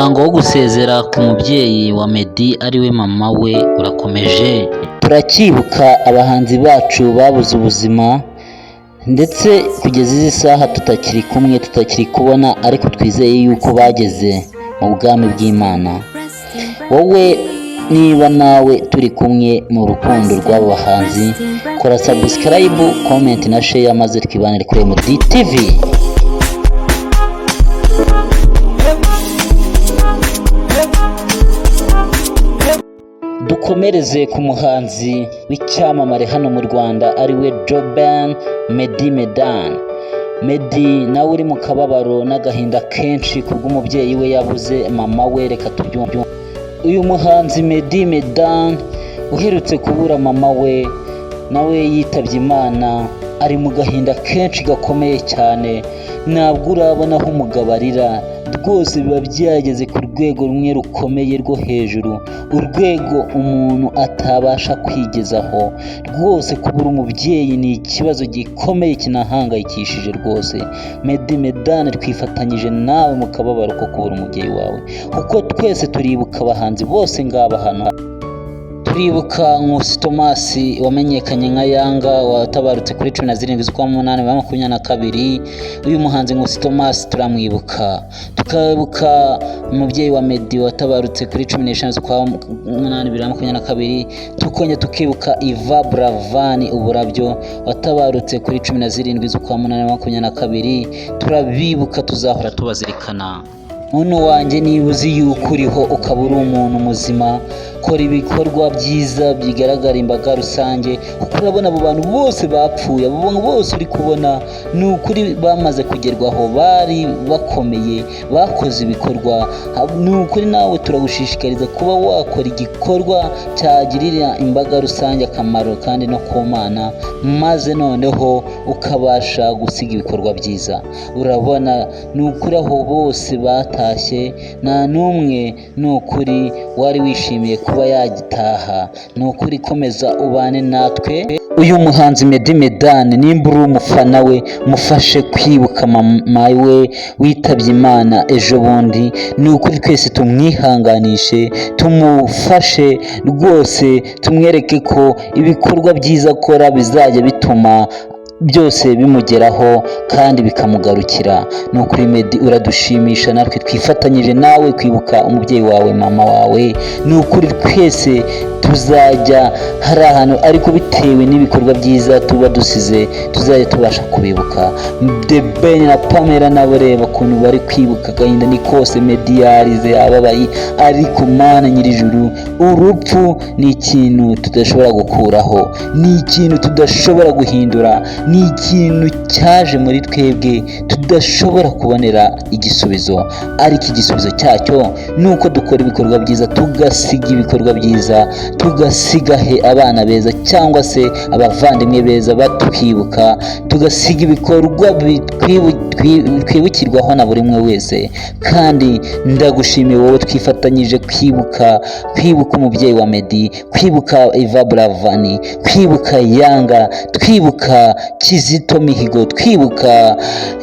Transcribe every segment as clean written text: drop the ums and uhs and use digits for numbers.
Umuhango wo gusezera ku mubyeyi wa Meddy ariwe mama we urakomeje. Turacyibuka abahanzi bacu babuze ubuzima ndetse kugeza izi saha tutakiri kumwe, tutakiri kubona, ariko twizeye yuko bageze mu bwami bw'Imana. Wowe niba nawe turi kumwe mu rukundo rw'aba bahanzi, kora subscribe, comment na share maze twibanire kuri MD TV. Dukomereze ku muhanzi w'icyamamare hano mu Rwanda ariwe Joben Meddy Medan. Meddy nawe uri mu kababaro n'agahinda kenshi kubw'umubyeyi we yabuze mama we. Reka tubyumve. Uyu muhanzi Meddy Medan uherutse kubura mama we nawe yitabye Imana, ari mu gahinda kenshi gakomeye cyane. Ntabwo urabona aho umugabo arira, rwose biba byageze ku rwego rumwe rukomeye rwo hejuru, urwego umuntu atabasha kwigezaho. Rwose kubura umubyeyi ni ikibazo gikomeye kinahangayikishije rwose. Meddy Medan, twifatanyije nawe mu kababaro ko kubura umubyeyi wawe, kuko twese turibuka abahanzi bose ngaba hano. Turibuka Nkusi Thomas wamenyekanye nka Yanga, watabarutse kuri 17 z'ukwa 8/2022. Uyu muhanzi Nkusi Thomas turamwibuka. Tukabuka umubyeyi wa Meddy watabarutse kuri 15 z'ukwa 8/2022. Tukongera tukibuka Iva Buravan Uburabyo watabarutse kuri 17 z'ukwa 8/2022. Turabibuka, tuzahora tubazirikana. Muntu wanjye, niba uzi yuko uriho ukaba uri umuntu muzima, kora ibikorwa byiza bigaragara imbaga rusange, kuko urabona abo bantu bose bapfuye, abo bantu bose uri kubona ni ukuri bamaze kugerwaho, bari bakomeye, bakoze ibikorwa. Ni ukuri nawe turagushishikariza kuba wakora igikorwa cyagirira imbaga rusange akamaro kandi no ku Mana, maze noneho ukabasha gusiga ibikorwa byiza. Urabona ni ukuri aho bose batashye, nta n'umwe ni ukuri wari wishimiye kuba yagitaha. Ni ukuri komeza ubane natwe. Uyu muhanzi Meddy Medan, nimba uri umufana we, mufashe kwibuka mama we witabye Imana ejo bundi. Ni ukuri twese tumwihanganishe, tumufashe rwose, tumwereke ko ibikorwa byiza akora bizajya bituma byose bimugeraho kandi bikamugarukira. Ni ukuri Meddy uradushimisha, natwe twifatanyije nawe kwibuka umubyeyi wawe, mama wawe. Ni ukuri twese tuzajya hari ahantu, ariko bitewe n'ibikorwa byiza tuba dusize tuzajya tubasha kubibuka. The Ben na Pamela nabo reba ukuntu bari kwibuka, agahinda ni kose. Meddy yarize, ababaye, ariko Mana Nyirijuru, urupfu ni ikintu tudashobora gukuraho, ni ikintu tudashobora guhindura, ni ikintu cyaje muri twebwe tudashobora kubonera igisubizo. Ariko igisubizo cyacyo ni uko dukora ibikorwa byiza, tugasiga ibikorwa byiza, tugasiga abana beza cyangwa se abavandimwe beza batwibuka, tugasiga ibikorwa twibukirwaho na buri umwe wese. Kandi ndagushimiye wowe twifatanyije kwibuka umubyeyi wa Meddy, kwibuka Iva Buravan, kwibuka Yanga, twibuka Kizito Mihigo, twibuka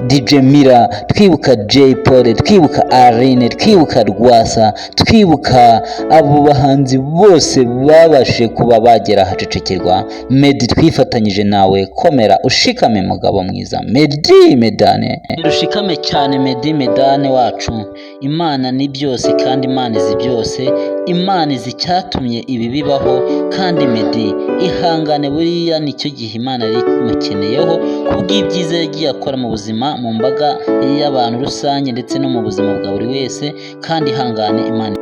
DJ Mira, twibuka Jay Polly, twibuka Aline, twibuka Rwasa, twibuka abo bahanzi bose babashe kuba bagera ahacecekerwa. Meddy, twifatanyije nawe, komera ushikame mugabo mwiza. Meddy Medan, ushikame cyane Meddy Medan wacu. Imana ni byose kandi Imana izi byose, Imana izi icyatumye ibi bibaho. Kandi Meddy ihangane, buriya nicyo gihe Imana yari imukeneyeho kubw'ibyiza yagiye akora mu buzima, mu mbaga y'abantu rusange ndetse no mu buzima bwa buri wese. Kandi ihangane, Imana